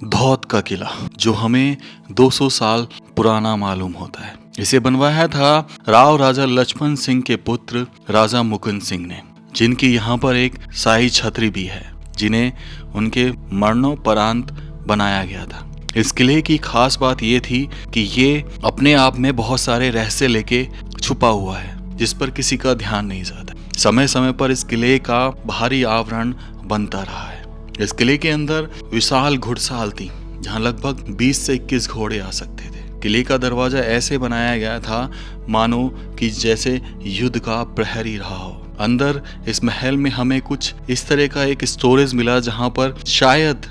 धौत का किला जो हमें 200 साल पुराना मालूम होता है। इसे बनवाया था राव राजा लक्ष्मण सिंह के पुत्र राजा मुकुंद सिंह ने, जिनकी यहाँ पर एक शाही छतरी भी है, जिन्हें उनके मरणोपरांत बनाया गया था। इस किले की खास बात ये थी कि ये अपने आप में बहुत सारे रहस्य लेके छुपा हुआ है, जिस पर किसी का ध्यान नहीं जाता। समय समय पर इस किले का बाहरी आवरण बनता रहा है। इस किले के अंदर विशाल घुड़साल थी, जहाँ लगभग 20 से 21 घोड़े आ सकते थे। किले का दरवाजा ऐसे बनाया गया था मानो कि जैसे युद्ध का प्रहरी रहा हो। अंदर इस महल में हमें कुछ इस तरह का एक स्टोरेज मिला, जहाँ पर शायद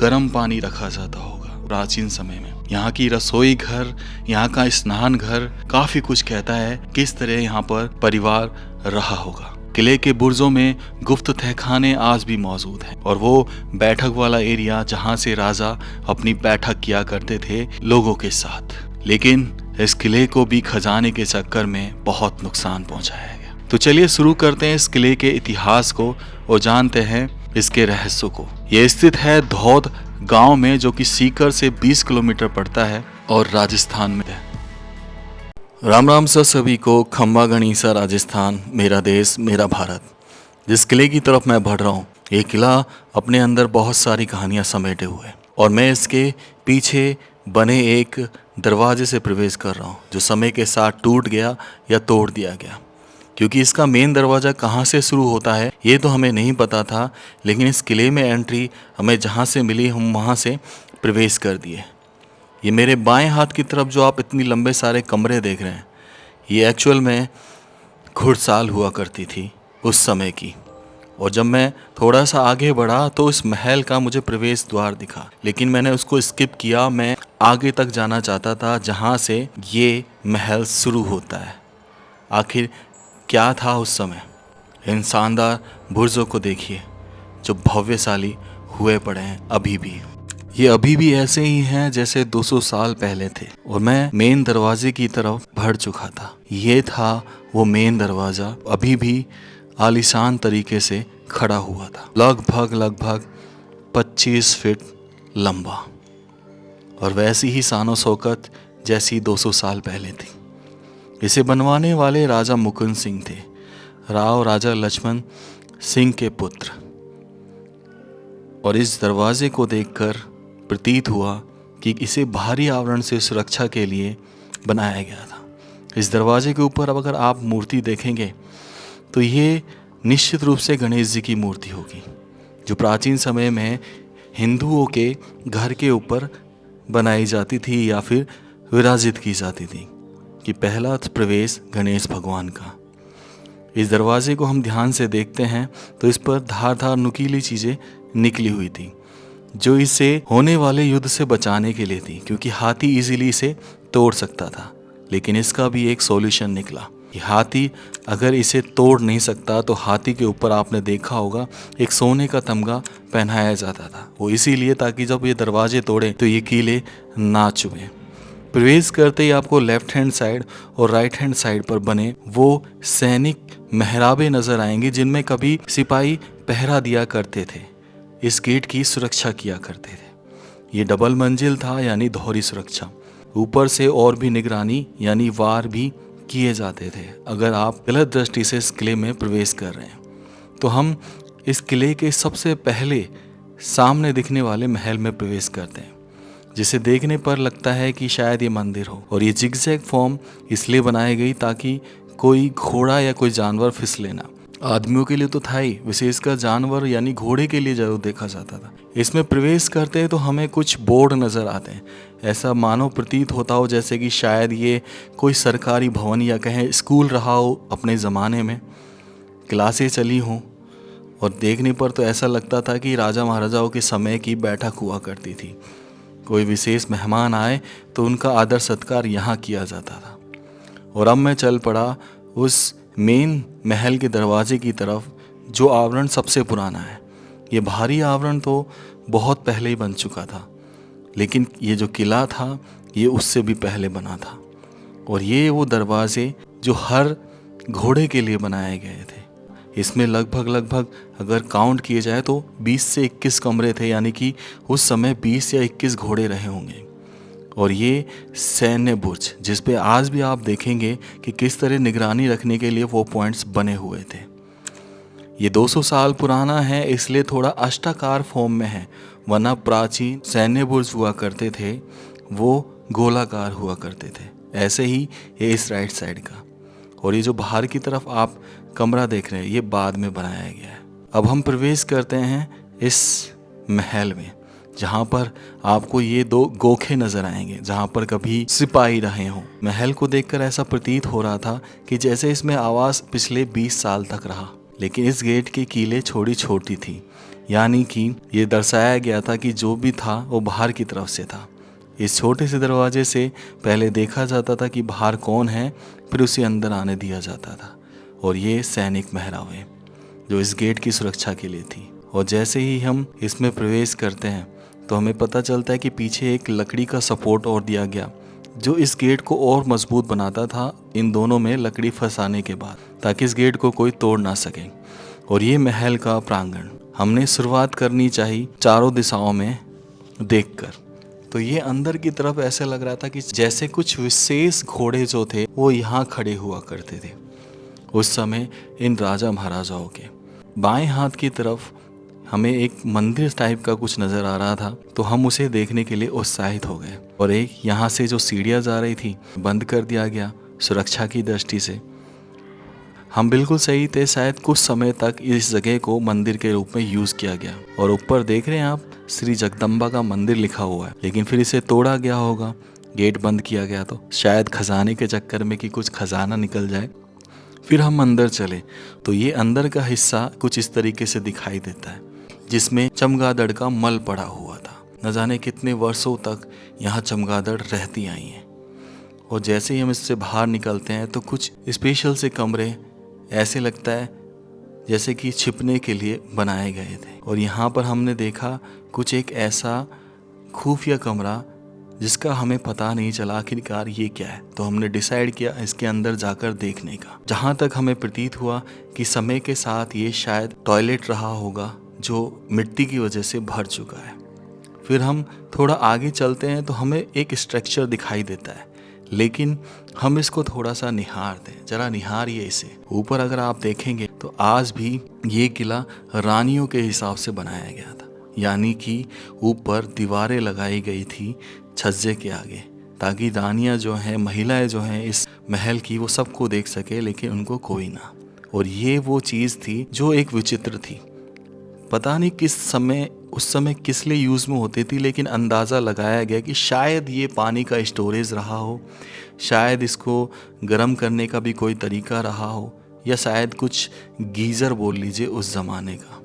गर्म पानी रखा जाता होगा प्राचीन समय में। यहाँ की रसोई घर, यहाँ का स्नान घर काफी कुछ कहता है किस तरह यहाँ पर परिवार रहा होगा। किले के बुर्जों में गुप्त तहखाने आज भी मौजूद हैं, और वो बैठक वाला एरिया जहाँ से राजा अपनी बैठक किया करते थे लोगों के साथ। लेकिन इस किले को भी खजाने के चक्कर में बहुत नुकसान पहुंचाया गया। तो चलिए शुरू करते हैं इस किले के इतिहास को और जानते हैं इसके रहस्यों को। ये स्थित है धौत गांव में, जो कि सीकर से 20 किलोमीटर पड़ता है और राजस्थान में है। राम राम सर सभी को। खम्बा गणिसा राजस्थान, मेरा देश मेरा भारत। जिस किले की तरफ मैं बढ़ रहा हूँ, ये किला अपने अंदर बहुत सारी कहानियाँ समेटे हुए है, और मैं इसके पीछे बने एक दरवाजे से प्रवेश कर रहा हूँ, जो समय के साथ टूट गया या तोड़ दिया गया। क्योंकि इसका मेन दरवाज़ा कहाँ से शुरू होता है ये तो हमें नहीं पता था, लेकिन इस किले में एंट्री हमें जहाँ से मिली हम वहाँ से प्रवेश कर दिए। ये मेरे बाएं हाथ की तरफ जो आप इतनी लंबे सारे कमरे देख रहे हैं, ये एक्चुअल में घुड़साल हुआ करती थी उस समय की। और जब मैं थोड़ा सा आगे बढ़ा तो इस महल का मुझे प्रवेश द्वार दिखा, लेकिन मैंने उसको स्किप किया। मैं आगे तक जाना चाहता था जहाँ से ये महल शुरू होता है। आखिर क्या था उस समय? इन शानदार बुर्जों को देखिए जो भव्यशाली हुए पड़े हैं अभी भी। ये अभी भी ऐसे ही हैं जैसे 200 साल पहले थे। और मैं मेन दरवाजे की तरफ बढ़ चुका था। ये था वो मेन दरवाजा, अभी भी आलीशान तरीके से खड़ा हुआ था, लगभग 25 फीट लंबा, और वैसी ही शानो शौकत जैसी 200 साल पहले थी। इसे बनवाने वाले राजा मुकुंद सिंह थे, राव राजा लक्ष्मण सिंह के पुत्र। और इस दरवाजे को देखकर प्रतीत हुआ कि इसे बाहरी आवरण से सुरक्षा के लिए बनाया गया था। इस दरवाजे के ऊपर अब अगर आप मूर्ति देखेंगे तो ये निश्चित रूप से गणेश जी की मूर्ति होगी, जो प्राचीन समय में हिंदुओं के घर के ऊपर बनाई जाती थी या फिर विराजित की जाती थी कि पहला प्रवेश गणेश भगवान का। इस दरवाजे को हम ध्यान से देखते हैं तो इस पर धारदार नुकीली चीज़ें निकली हुई थी, जो इसे होने वाले युद्ध से बचाने के लिए थी, क्योंकि हाथी इजीली इसे तोड़ सकता था। लेकिन इसका भी एक सॉल्यूशन निकला कि हाथी अगर इसे तोड़ नहीं सकता तो हाथी के ऊपर आपने देखा होगा एक सोने का तमगा पहनाया जाता था। वो इसीलिए ताकि जब ये दरवाजे तोड़े तो ये कीले ना चुभें। प्रवेश करते ही आपको लेफ्ट हैंड साइड और राइट हैंड साइड पर बने वो सैनिक मेहराबे नजर आएंगे, जिनमें कभी सिपाही पहरा दिया करते थे, इस गेट की सुरक्षा किया करते थे। ये डबल मंजिल था, यानी दोहरी सुरक्षा। ऊपर से और भी निगरानी यानी वार भी किए जाते थे अगर आप गलत दृष्टि से इस किले में प्रवेश कर रहे हैं। तो हम इस किले के सबसे पहले सामने दिखने वाले महल में प्रवेश करते हैं, जिसे देखने पर लगता है कि शायद ये मंदिर हो। और ये जिगजैग फॉर्म इसलिए बनाई गई ताकि कोई घोड़ा या कोई जानवर फिसले ना। आदमियों के लिए तो था ही, विशेषकर जानवर यानी घोड़े के लिए जरूर देखा जाता था। इसमें प्रवेश करते हैं तो हमें कुछ बोर्ड नज़र आते हैं, ऐसा मानो प्रतीत होता हो जैसे कि शायद ये कोई सरकारी भवन या कहें स्कूल रहा हो अपने ज़माने में, क्लासें चली हों। और देखने पर तो ऐसा लगता था कि राजा महाराजाओं के समय की बैठक हुआ करती थी। कोई विशेष मेहमान आए तो उनका आदर सत्कार यहाँ किया जाता था। और अब मैं चल पड़ा उस मेन महल के दरवाजे की तरफ, जो आवरण सबसे पुराना है। ये बाहरी आवरण तो बहुत पहले ही बन चुका था, लेकिन ये जो किला था ये उससे भी पहले बना था। और ये वो दरवाजे जो हर घोड़े के लिए बनाए गए थे, इसमें लगभग अगर काउंट किए जाए तो 20 से 21 कमरे थे, यानी कि उस समय 20 या 21 घोड़े रहे होंगे। और ये सैन्य बुर्ज जिस पे आज भी आप देखेंगे कि किस तरह निगरानी रखने के लिए वो पॉइंट्स बने हुए थे। ये 200 साल पुराना है इसलिए थोड़ा अष्टाकार फॉर्म में है, वरना प्राचीन सैन्य बुर्ज हुआ करते थे वो गोलाकार हुआ करते थे। ऐसे ही ये इस राइट साइड का। और ये जो बाहर की तरफ आप कमरा देख रहे हैं ये बाद में बनाया गया है। अब हम प्रवेश करते हैं इस महल में, जहाँ पर आपको ये 2 गोखे नजर आएंगे जहाँ पर कभी सिपाही रहे हों। महल को देखकर ऐसा प्रतीत हो रहा था कि जैसे इसमें आवास पिछले 20 साल तक रहा, लेकिन इस गेट की कीलें छोटी छोटी थी, यानी कि ये दर्शाया गया था कि जो भी था वो बाहर की तरफ से था। इस छोटे से दरवाजे से पहले देखा जाता था कि बाहर कौन है, फिर उसे अंदर आने दिया जाता था। और ये सैनिक महरावें जो इस गेट की सुरक्षा के लिए थी। और जैसे ही हम इसमें प्रवेश करते हैं तो हमें पता चलता है कि पीछे एक लकड़ी का सपोर्ट और दिया गया जो इस गेट को और मजबूत बनाता था, इन दोनों में लकड़ी फंसाने के बाद, ताकि इस गेट को कोई तोड़ ना सके। और ये महल का प्रांगण हमने शुरुआत करनी चाहिए चारों दिशाओं में देखकर। तो ये अंदर की तरफ ऐसे लग रहा था कि जैसे कुछ विशेष घोड़े जो थे वो यहाँ खड़े हुआ करते थे उस समय इन राजा महाराजाओं के। बाएं हाथ की तरफ हमें एक मंदिर टाइप का कुछ नज़र आ रहा था, तो हम उसे देखने के लिए उत्साहित हो गए। और एक यहाँ से जो सीढ़ियाँ जा रही थी बंद कर दिया गया सुरक्षा की दृष्टि से। हम बिल्कुल सही थे, शायद कुछ समय तक इस जगह को मंदिर के रूप में यूज़ किया गया। और ऊपर देख रहे हैं आप श्री जगदम्बा का मंदिर लिखा हुआ है, लेकिन फिर इसे तोड़ा गया होगा, गेट बंद किया गया, तो शायद खजाने के चक्कर में कि कुछ खजाना निकल जाए। फिर हम अंदर चले तो ये अंदर का हिस्सा कुछ इस तरीके से दिखाई देता है, जिसमें चमगादड़ का मल पड़ा हुआ था। न जाने कितने वर्षों तक यहाँ चमगादड़ रहती आई हैं। और जैसे ही हम इससे बाहर निकलते हैं तो कुछ स्पेशल से कमरे ऐसे लगता है जैसे कि छिपने के लिए बनाए गए थे। और यहाँ पर हमने देखा कुछ एक ऐसा खुफिया कमरा जिसका हमें पता नहीं चला आखिरकार ये क्या है। तो हमने डिसाइड किया इसके अंदर जाकर देखने का। जहाँ तक हमें प्रतीत हुआ कि समय के साथ ये शायद टॉयलेट रहा होगा जो मिट्टी की वजह से भर चुका है। फिर हम थोड़ा आगे चलते हैं तो हमें एक स्ट्रक्चर दिखाई देता है, लेकिन हम इसको थोड़ा सा निहारते हैं। जरा निहारिए इसे। ऊपर अगर आप देखेंगे तो आज भी ये किला रानियों के हिसाब से बनाया गया था, यानी कि ऊपर दीवारें लगाई गई थी छज्जे के आगे, ताकि रानियां जो हैं, महिलाएं जो हैं इस महल की, वो सबको देख सके लेकिन उनको कोई ना। और ये वो चीज़ थी जो एक विचित्र थी। पता नहीं किस समय उस समय किस लिए यूज़ में होती थी, लेकिन अंदाज़ा लगाया गया कि शायद ये पानी का स्टोरेज रहा हो, शायद इसको गर्म करने का भी कोई तरीका रहा हो, या शायद कुछ गीज़र बोल लीजिए उस ज़माने का।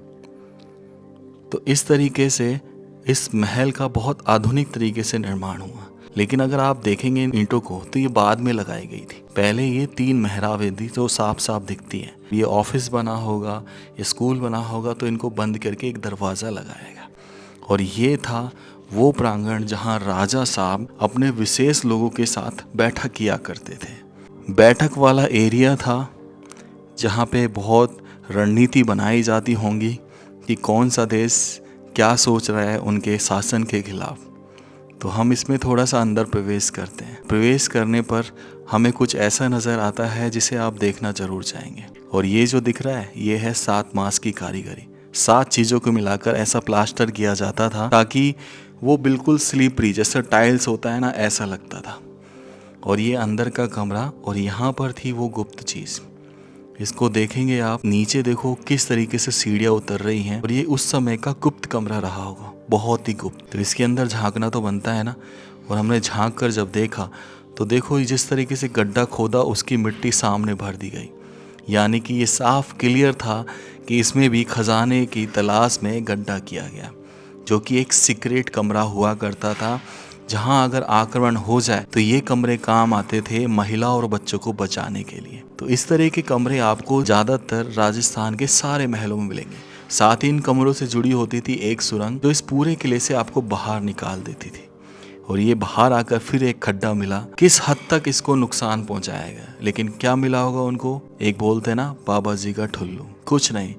तो इस तरीके से इस महल का बहुत आधुनिक तरीके से निर्माण हुआ। लेकिन अगर आप देखेंगे इन ईंटों को तो ये बाद में लगाई गई थी। पहले ये 3 मेहराबें थी जो साफ साफ दिखती हैं। ये ऑफिस बना होगा या स्कूल बना होगा तो इनको बंद करके एक दरवाज़ा लगाएगा। और ये था वो प्रांगण जहाँ राजा साहब अपने विशेष लोगों के साथ बैठक किया करते थे। बैठक वाला एरिया था जहाँ पे बहुत रणनीति बनाई जाती होंगी कि कौन सा देश क्या सोच रहा है उनके शासन के खिलाफ। तो हम इसमें थोड़ा सा अंदर प्रवेश करते हैं। प्रवेश करने पर हमें कुछ ऐसा नज़र आता है जिसे आप देखना जरूर चाहेंगे। और ये जो दिख रहा है ये है 7 मास की कारीगरी। 7 चीज़ों को मिलाकर ऐसा प्लास्टर किया जाता था ताकि वो बिल्कुल स्लिपरी, जैसा टाइल्स होता है ना, ऐसा लगता था। और ये अंदर का कमरा, और यहाँ पर थी वो गुप्त चीज़। इसको देखेंगे आप, नीचे देखो किस तरीके से सीढ़ियाँ उतर रही हैं। और ये उस समय का गुप्त कमरा रहा होगा, बहुत ही गुप्त। तो इसके अंदर झांकना तो बनता है ना। और हमने झांक कर जब देखा तो देखो जिस तरीके से गड्ढा खोदा उसकी मिट्टी सामने भर दी गई, यानी कि ये साफ क्लियर था कि इसमें भी खजाने की तलाश में गड्ढा किया गया, जो कि एक सीक्रेट कमरा हुआ करता था जहां अगर आक्रमण हो जाए तो ये कमरे काम आते थे महिला और बच्चों को बचाने के लिए। तो इस तरह के कमरे आपको ज़्यादातर राजस्थान के सारे महलों में मिलेंगे। साथ ही इन कमरों से जुड़ी होती थी एक सुरंग जो इस पूरे किले से आपको बाहर निकाल देती थी। और ये बाहर आकर फिर एक खड्डा मिला। किस हद तक इसको नुकसान पहुंचाएगा, लेकिन क्या मिला होगा उनको? एक बोलते ना बाबा जी का ठुल्लू, कुछ नहीं,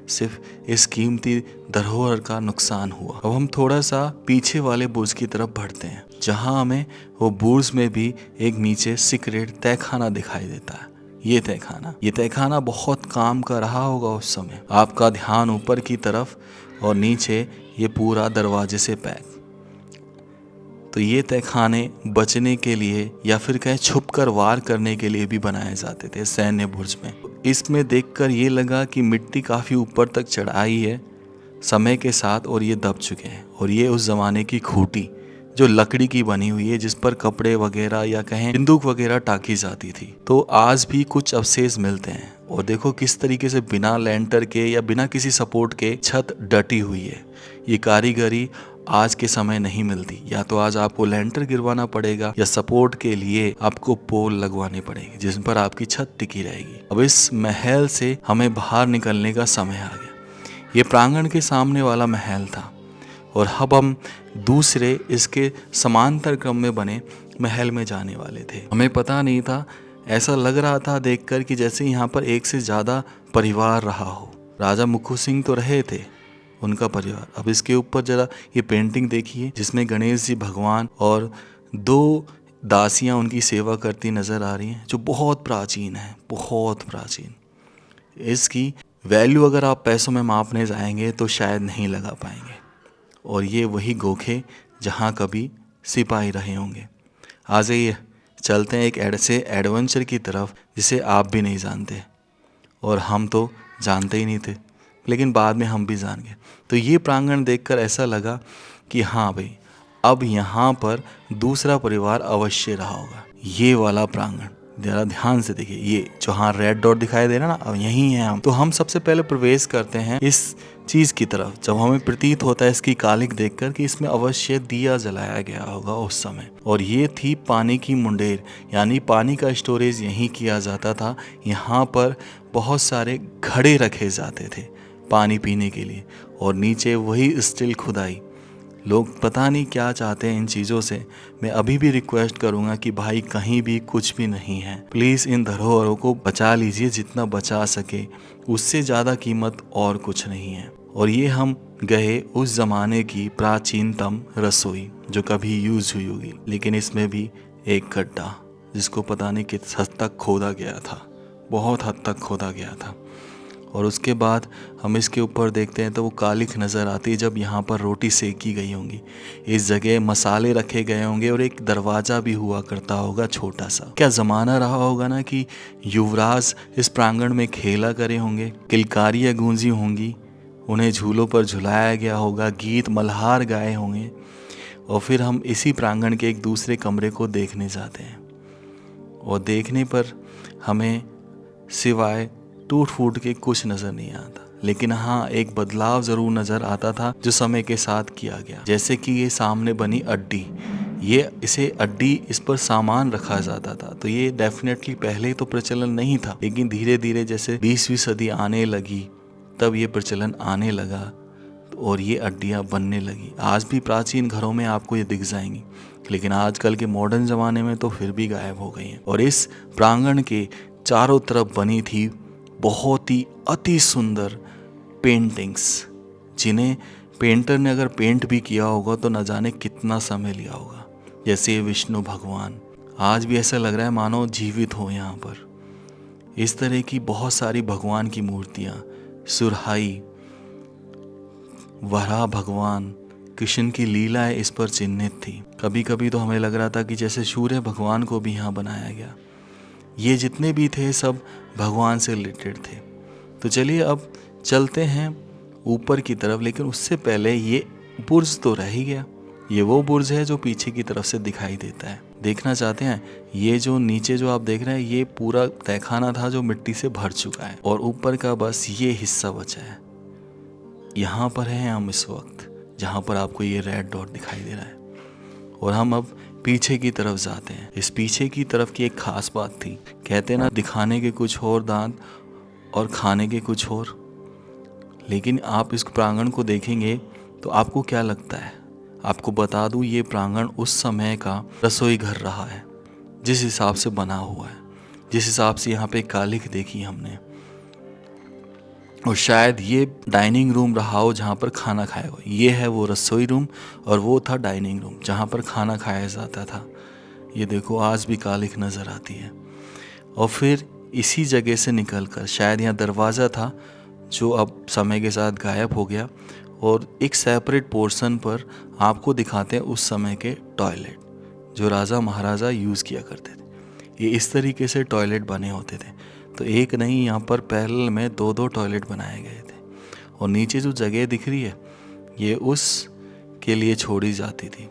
सिर्फ इस कीमती धरोहर का नुकसान हुआ। अब हम थोड़ा सा पीछे वाले बुर्ज की तरफ बढ़ते हैं, जहां हमें वो बुर्ज में भी एक नीचे सीक्रेट तहखाना दिखाई देता है। ये तहखाना बहुत काम का रहा होगा उस समय। आपका ध्यान ऊपर की तरफ और नीचे ये पूरा दरवाजे से पैक। तो ये तहखाने बचने के लिए या फिर कहें छुपकर वार करने के लिए भी बनाए जाते थे सैन्य बुर्ज में। इसमें देखकर ये लगा कि मिट्टी काफ़ी ऊपर तक चढ़ाई है समय के साथ और ये दब चुके हैं। और ये उस ज़माने की खूंटी जो लकड़ी की बनी हुई है, जिस पर कपड़े वगैरह या कहें बंदूक वगैरह टाकी जाती थी, तो आज भी कुछ अवशेष मिलते हैं। और देखो किस तरीके से बिना लेंटर के या बिना किसी सपोर्ट के छत डटी हुई है। ये कारीगरी आज के समय नहीं मिलती। या तो आज आपको लेंटर गिरवाना पड़ेगा या सपोर्ट के लिए आपको पोल लगवाने पड़ेंगे जिस पर आपकी छत टिकी रहेगी। अब इस महल से हमें बाहर निकलने का समय आ गया। ये प्रांगण के सामने वाला महल था और अब हम दूसरे इसके समांतर क्रम में बने महल में जाने वाले थे। हमें पता नहीं था, ऐसा लग रहा था देखकर कि जैसे यहाँ पर एक से ज़्यादा परिवार रहा हो। राजा मुखु सिंह तो रहे थे, उनका परिवार। अब इसके ऊपर जरा ये पेंटिंग देखिए जिसमें गणेश जी भगवान और 2 दासियां उनकी सेवा करती नजर आ रही हैं, जो बहुत प्राचीन है, बहुत प्राचीन। इसकी वैल्यू अगर आप पैसों में मापने जाएंगे तो शायद नहीं लगा पाएंगे। और ये वही गोखे जहाँ कभी सिपाही रहे होंगे। आ जाइए चलते हैं एक ऐसे एडवेंचर की तरफ जिसे आप भी नहीं जानते और हम तो जानते ही नहीं थे, लेकिन बाद में हम भी जान गए। तो ये प्रांगण देखकर ऐसा लगा कि हाँ भाई, अब यहाँ पर दूसरा परिवार अवश्य रहा होगा। ये वाला प्रांगण जरा ध्यान से देखिए, ये जो हाँ रेड डॉट दिखाई दे रहा ना, अब यही है हम। तो हम सबसे पहले प्रवेश करते हैं इस चीज की तरफ, जब हमें प्रतीत होता है इसकी कालिक देखकर कि इसमें अवश्य दिया जलाया गया होगा उस समय। और ये थी पानी की मुंडेर, यानी पानी का स्टोरेज यहीं किया जाता था। यहाँ पर बहुत सारे घड़े रखे जाते थे पानी पीने के लिए, और नीचे वही स्टील खुदाई। लोग पता नहीं क्या चाहते हैं इन चीज़ों से। मैं अभी भी रिक्वेस्ट करूंगा कि भाई कहीं भी कुछ भी नहीं है, प्लीज़ इन धरोहरों को बचा लीजिए जितना बचा सके, उससे ज़्यादा कीमत और कुछ नहीं है। और ये हम गए उस ज़माने की प्राचीनतम रसोई जो कभी यूज़ हुई होगी, लेकिन इसमें भी एक गड्ढा जिसको पता नहीं किस हद तक खोदा गया था, बहुत हद तक खोदा गया था। और उसके बाद हम इसके ऊपर देखते हैं तो वो कालिख नज़र आती है जब यहाँ पर रोटी सेकी गई होंगी। इस जगह मसाले रखे गए होंगे और एक दरवाज़ा भी हुआ करता होगा छोटा सा। क्या ज़माना रहा होगा ना कि युवराज इस प्रांगण में खेला करे होंगे, किलकारियाँ गूंजी होंगी, उन्हें झूलों पर झुलाया गया होगा, गीत मल्हार गाए होंगे। और फिर हम इसी प्रांगण के एक दूसरे कमरे को देखने जाते हैं और देखने पर हमें सिवाय टूट फूट के कुछ नज़र नहीं आता, लेकिन हाँ एक बदलाव ज़रूर नज़र आता था जो समय के साथ किया गया। जैसे कि ये सामने बनी अड्डी, इसे अड्डी, इस पर सामान रखा जाता था। तो ये डेफिनेटली पहले तो प्रचलन नहीं था, लेकिन धीरे धीरे जैसे 20वीं सदी आने लगी तब ये प्रचलन आने लगा और ये अड्डियाँ बनने लगी। आज भी प्राचीन घरों में आपको ये दिख जाएंगी, लेकिन आजकल के मॉडर्न ज़माने में तो फिर भी गायब हो गई हैं। और इस प्रांगण के चारों तरफ बनी थी बहुत ही अति सुंदर पेंटिंग्स, जिन्हें पेंटर ने अगर पेंट भी किया होगा तो न जाने कितना समय लिया होगा। जैसे विष्णु भगवान, आज भी ऐसा लग रहा है मानो जीवित हो यहाँ पर। इस तरह की बहुत सारी भगवान की मूर्तियाँ, सुरहाई, वराह भगवान, कृष्ण की लीलाएं इस पर चिन्हित थी। कभी कभी तो हमें लग रहा था कि जैसे सूर्य भगवान को भी यहाँ बनाया गया। ये जितने भी थे सब भगवान से रिलेटेड थे। तो चलिए अब चलते हैं ऊपर की तरफ, लेकिन उससे पहले ये बुर्ज तो रह ही गया। ये वो बुर्ज है जो पीछे की तरफ से दिखाई देता है। देखना चाहते हैं? ये जो नीचे जो आप देख रहे हैं ये पूरा तहखाना था जो मिट्टी से भर चुका है और ऊपर का बस ये हिस्सा बचा है। यहाँ पर हैं हम इस वक्त, जहाँ पर आपको ये रेड डॉट दिखाई दे रहा है। और हम अब पीछे की तरफ जाते हैं। इस पीछे की तरफ की एक खास बात थी, कहते ना दिखाने के कुछ और दांत और खाने के कुछ और। लेकिन आप इस प्रांगण को देखेंगे तो आपको क्या लगता है? आपको बता दूं, ये प्रांगण उस समय का रसोई घर रहा है, जिस हिसाब से बना हुआ है, जिस हिसाब से यहाँ पे कालिख देखी हमने। और शायद ये डाइनिंग रूम रहा हो जहाँ पर खाना खाया हो। ये है वो रसोई रूम और वो था डाइनिंग रूम जहाँ पर खाना खाया जाता था। ये देखो आज भी कालिख नज़र आती है। और फिर इसी जगह से निकलकर शायद यहाँ दरवाज़ा था जो अब समय के साथ गायब हो गया, और एक सेपरेट पोर्शन पर आपको दिखाते हैं उस समय के टॉयलेट जो राजा महाराजा यूज़ किया करते थे। ये इस तरीके से टॉयलेट बने होते थे, तो एक नहीं, यहाँ पर पैरेलल में 2-2 टॉयलेट बनाए गए थे। और नीचे जो जगह दिख रही है ये उस के लिए छोड़ी जाती थी।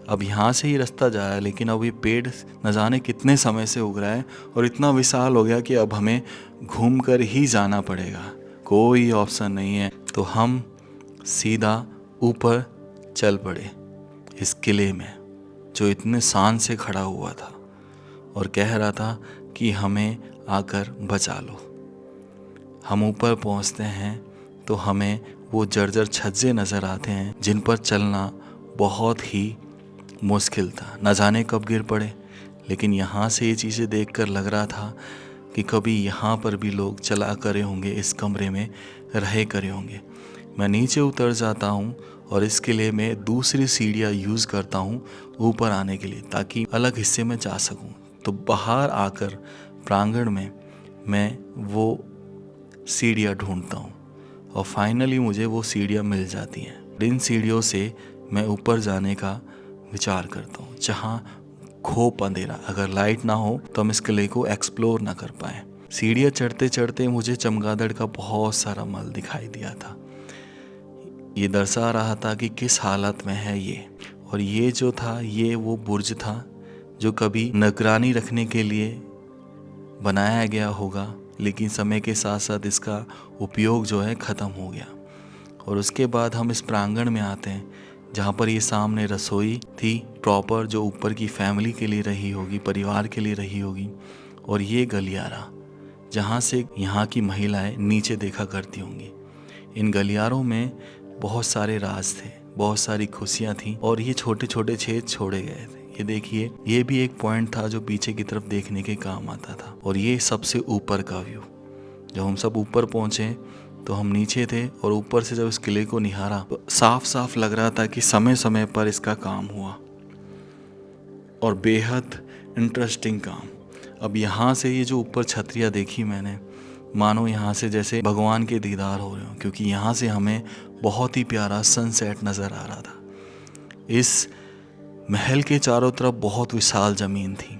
अब यहाँ से ही रास्ता जा रहा है, लेकिन अब ये पेड़ न जाने कितने समय से उग रहा है और इतना विशाल हो गया कि अब हमें घूमकर ही जाना पड़ेगा, कोई ऑप्शन नहीं है। तो हम सीधा ऊपर चल पड़े इस किले में जो इतने शान से खड़ा हुआ था और कह रहा था कि हमें आकर बचा लो। हम ऊपर पहुंचते हैं तो हमें वो जर्जर छज्जे नज़र आते हैं जिन पर चलना बहुत ही मुश्किल था। न जाने कब गिर पड़े, लेकिन यहाँ से ये चीज़ें देखकर लग रहा था कि कभी यहाँ पर भी लोग चला करे होंगे, इस कमरे में रहे करे होंगे। मैं नीचे उतर जाता हूँ और इसके लिए मैं दूसरी सीढ़ियाँ यूज़ करता हूँ ऊपर आने के लिए, ताकि अलग हिस्से में जा सकूँ। तो बाहर आकर प्रांगण में मैं वो सीढ़ियाँ ढूंढता हूँ और फाइनली मुझे वो सीढ़ियाँ मिल जाती हैं। इन सीढ़ियों से मैं ऊपर जाने का विचार करता हूँ, जहाँ खोप अंधेरा, अगर लाइट ना हो तो हम इस किले को एक्सप्लोर ना कर पाए। सीढ़ियाँ चढ़ते चढ़ते मुझे चमगादड़ का बहुत सारा मल दिखाई दिया था। ये दर्शा रहा था कि किस हालत में है ये। और ये जो था, ये वो बुर्ज था जो कभी निगरानी रखने के लिए बनाया गया होगा, लेकिन समय के साथ साथ इसका उपयोग जो है ख़त्म हो गया। और उसके बाद हम इस प्रांगण में आते हैं जहाँ पर ये सामने रसोई थी प्रॉपर, जो ऊपर की फैमिली के लिए रही होगी, परिवार के लिए रही होगी। और ये गलियारा जहाँ से यहाँ की महिलाएं नीचे देखा करती होंगी। इन गलियारों में बहुत सारे राज थे, बहुत सारी खुशियाँ थीं और ये छोटे छोटे छेद छोड़े गए थे। ये देखिए, ये भी एक पॉइंट था जो पीछे की तरफ देखने के काम आता था। और ये सबसे ऊपर का व्यू, जब हम सब ऊपर पहुँचे तो हम नीचे थे और ऊपर से जब इस किले को निहारा तो साफ साफ लग रहा था कि समय समय पर इसका काम हुआ और बेहद इंटरेस्टिंग काम। अब यहाँ से ये जो ऊपर छतरियाँ देखी मैंने, मानो यहाँ से जैसे भगवान के दीदार हो रहे हो, क्योंकि यहाँ से हमें बहुत ही प्यारा सनसेट नज़र आ रहा था। इस महल के चारों तरफ बहुत विशाल ज़मीन थी,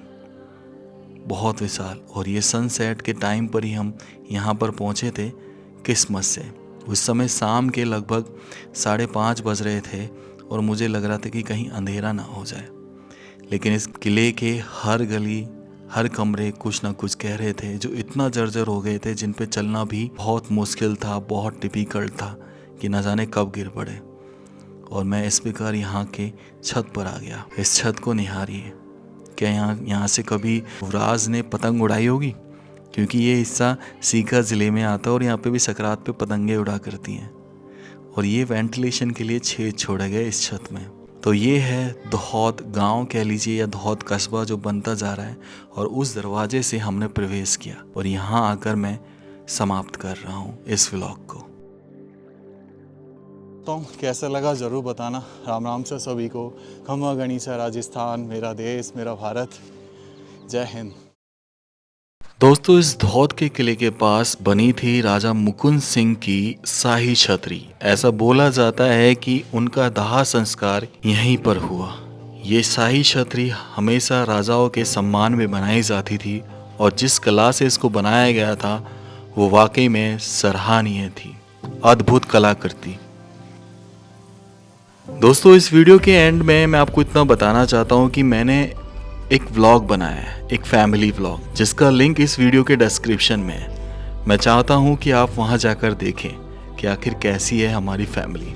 बहुत विशाल। और ये सनसेट के टाइम पर ही हम यहाँ पर पहुँचे थे किस्मत से। उस समय शाम के लगभग 5:30 बज रहे थे और मुझे लग रहा था कि कहीं अंधेरा ना हो जाए। लेकिन इस किले के हर गली, हर कमरे कुछ ना कुछ कह रहे थे, जो इतना जर्जर हो गए थे, जिन पे चलना भी बहुत मुश्किल था, बहुत डिफिकल्ट था कि न जाने कब गिर पड़े। और मैं इस प्रकार यहाँ के छत पर आ गया। इस छत को निहारिए, क्या यहाँ से कभी युवराज ने पतंग उड़ाई होगी? क्योंकि ये हिस्सा सीकर ज़िले में आता है और यहाँ पे भी सकरात पे पतंगे उड़ा करती हैं। और ये वेंटिलेशन के लिए छेद छोड़े गए इस छत में। तो ये है दौहद गांव कह लीजिए, या दौहद कस्बा जो बनता जा रहा है। और उस दरवाजे से हमने प्रवेश किया और यहाँ आकर मैं समाप्त कर रहा हूँ इस व्लॉग को। तो कैसा लगा ज़रूर बताना। राम राम से सभी को। खम्मा गणिसा राजस्थान, मेरा देश, मेरा भारत। जय हिंद। दोस्तों, इस धौत के किले के पास बनी थी राजा मुकुंद सिंह की शाही छतरी। ऐसा बोला जाता है कि उनका दाह संस्कार यहीं पर हुआ। ये शाही छतरी हमेशा राजाओं के सम्मान में बनाई जाती थी और जिस कला से इसको बनाया गया था वो वाकई में सराहनीय थी, अद्भुत कलाकृति। दोस्तों, इस वीडियो के एंड में मैं आपको इतना बताना चाहता हूँ कि मैंने एक व्लॉग बनाया है, एक फैमिली व्लॉग, जिसका लिंक इस वीडियो के डिस्क्रिप्शन में है। मैं चाहता हूँ कि आप वहाँ जाकर देखें कि आखिर कैसी है हमारी फैमिली।